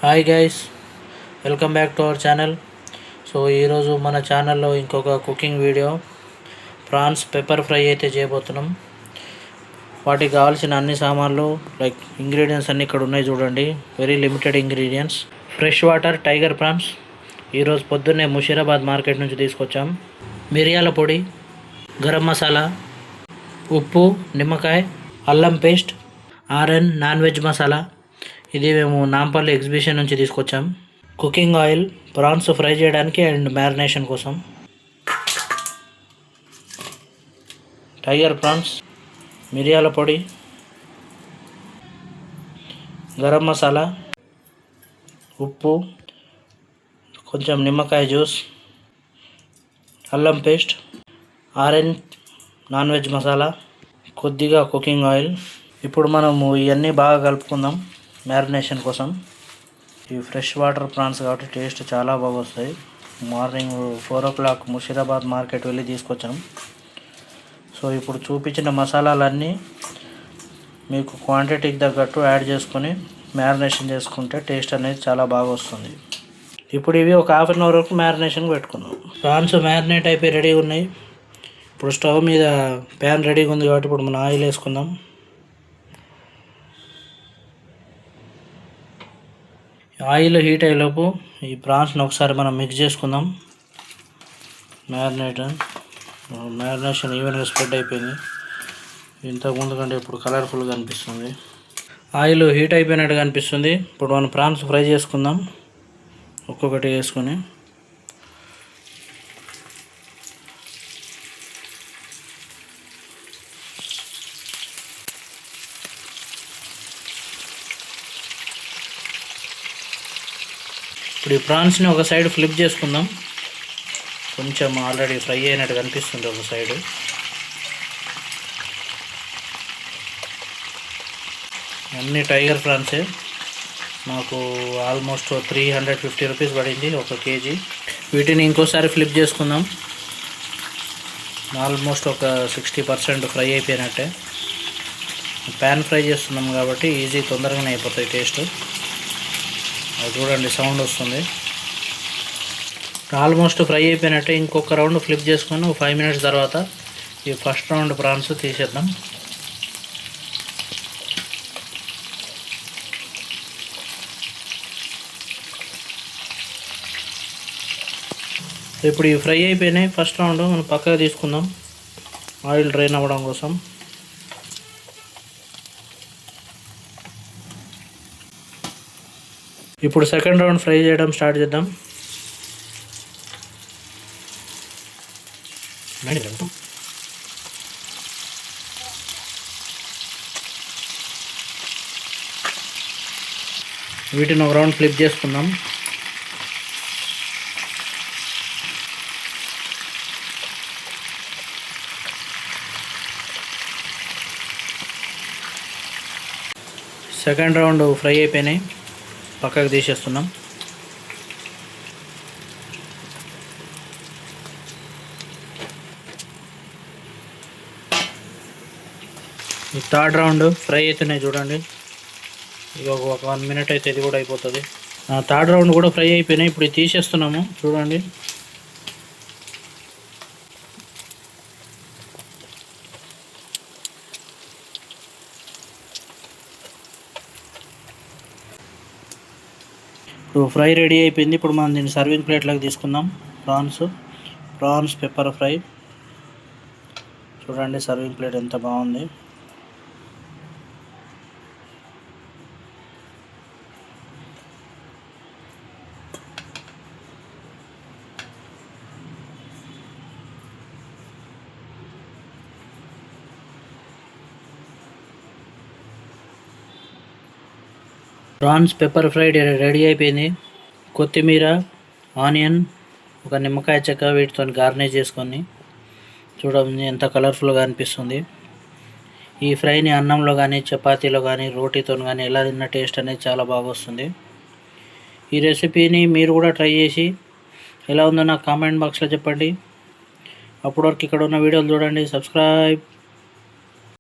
Hi guys, welcome back to our channel. So ఈరోజు మన ఛానల్లో ఇంకొక cooking video prawns pepper fry అయితే చేయబోతున్నాం. వాటికి కావాల్సిన అన్ని సామాన్లు లైక్ ఇంగ్రీడియంట్స్ అన్నీ ఇక్కడ ఉన్నాయి చూడండి. Very limited ingredients. Fresh water tiger prawns ఈరోజు పొద్దున్నే ముషీరాబాద్ మార్కెట్ నుంచి తీసుకొచ్చాం. మిరియాల పొడి, గరం మసాలా, ఉప్పు, నిమ్మకాయ, అల్లం పేస్ట్, ఆర్ఎన్ నాన్ వెజ్ మసాలా. ఇది మేము నాంపల్లి ఎగ్జిబిషన్ నుంచి తీసుకొచ్చాం. కుకింగ్ ఆయిల్ ప్రాన్స్ ఫ్రై చేయడానికి అండ్ మ్యారినేషన్ కోసం. టైగర్ ప్రాన్స్, మిరియాల పొడి, గరం మసాలా, ఉప్పు, కొంచెం నిమ్మకాయ జ్యూస్, అల్లం paste, orange non veg masala, కొద్దిగా కుకింగ్ ఆయిల్. ఇప్పుడు మనము ఇవన్నీ బాగా కలుపుకుందాం మ్యారినేషన్ కోసం. ఇవి ఫ్రెష్ వాటర్ ప్రాన్స్ కాబట్టి టేస్ట్ చాలా బాగా వస్తాయి. మార్నింగ్ 4 o'clock ముషీరాబాద్ మార్కెట్ వెళ్ళి తీసుకొచ్చాం. సో ఇప్పుడు చూపించిన మసాలాలన్నీ మీకు క్వాంటిటీకి తగ్గట్టు యాడ్ చేసుకొని మ్యారినేషన్ చేసుకుంటే టేస్ట్ అనేది చాలా బాగా వస్తుంది. ఇప్పుడు ఇవి ఒక 1/2 hour వరకు మ్యారినేషన్ పెట్టుకుందాం. ప్రాన్స్ మ్యారినేట్ అయిపోయి రెడీగా ఉన్నాయి. ఇప్పుడు స్టవ్ మీద ప్యాన్ రెడీగా ఉంది కాబట్టి ఇప్పుడు మనం ఆయిల్ వేసుకుందాం. ఆయిల్ హీట్ అయ్యేలోపు ఈ ప్రాన్స్ని ఒకసారి మనం మిక్స్ చేసుకుందాం. మ్యారినేషన్ ఈవెన్గా స్ప్రెడ్ అయిపోయింది. ఇంతకుముందు కంటే ఇప్పుడు కలర్ఫుల్గా అనిపిస్తుంది. ఆయిల్ హీట్ అయిపోయినట్టుగా అనిపిస్తుంది. ఇప్పుడు మనం ప్రాన్స్ ఫ్రై చేసుకుందాం ఒక్కొక్కటి వేసుకొని. ఇప్పుడు ఈ ప్రాన్స్ని ఒక సైడ్ ఫ్లిప్ చేసుకుందాం. కొంచెం ఆల్రెడీ ఫ్రై అయినట్టు కనిపిస్తుంది ఒక సైడు. అన్ని టైగర్ ప్రాన్సే. నాకు ఆల్మోస్ట్ 350 రూపీస్ పడింది 1 kg. వీటిని ఇంకోసారి ఫ్లిప్ చేసుకుందాం. ఆల్మోస్ట్ ఒక 60% ఫ్రై అయిపోయినట్టే. ప్యాన్ ఫ్రై చేస్తున్నాం కాబట్టి ఈజీ తొందరగానే అయిపోతాయి టేస్ట్. అది చూడండి సౌండ్ వస్తుంది. ఆల్మోస్ట్ ఫ్రై అయిపోయినట్టే. ఇంకొక రౌండ్ ఫ్లిప్ చేసుకొని 5 minutes తర్వాత ఈ ఫస్ట్ రౌండ్ ప్రాన్స్ తీసేద్దాం. ఇప్పుడు ఈ ఫ్రై అయిపోయినాయి. ఫస్ట్ రౌండ్ మనం పక్కగా తీసుకుందాం ఆయిల్ డ్రైన్ అవ్వడం కోసం. ఇప్పుడు సెకండ్ రౌండ్ ఫ్రై చేయడం స్టార్ట్ చేద్దాం. వీటిని ఒక రౌండ్ ఫ్లిప్ చేసుకుందాం. సెకండ్ రౌండ్ ఫ్రై అయిపోయినాయి, పక్కకు తీసేస్తున్నాం. ఈ థర్డ్ రౌండ్ ఫ్రై అవుతున్నాయి చూడండి. ఇక ఒక 1 minute అయితే ఇది కూడా అయిపోతుంది. థర్డ్ రౌండ్ కూడా ఫ్రై అయిపోయినాయి. ఇప్పుడు తీసేస్తున్నాము చూడండి. ఇప్పుడు ఫ్రై రెడీ అయిపోయింది. ఇప్పుడు మనం దీన్ని సర్వింగ్ ప్లేట్లోకి తీసుకుందాం. ప్రాన్స్ పెప్పర్ ఫ్రై చూడండి. సర్వింగ్ ప్లేట్ ఎంత బాగుంది. ప్రాన్స్ పెప్పర్ ఫ్రై రెడీ అయిపోయింది. కొత్తిమీర, ఆనియన్, ఒక నిమ్మకాయ చెక్క వీటితో గార్నిష్ చేసుకొని చూడండి ఎంత కలర్ఫుల్గా అనిపిస్తుంది. ఈ ఫ్రైని అన్నంలో కానీ, చపాతీలో కానీ, రోటీతో కానీ ఎలా తిన్న టేస్ట్ అనేది చాలా బాగా వస్తుంది. ఈ రెసిపీని మీరు కూడా ట్రై చేసి ఎలా ఉందో నాకు కామెంట్ బాక్స్లో చెప్పండి. అప్పటి వరకు ఇక్కడ ఉన్న వీడియోలు చూడండి. సబ్స్క్రైబ్.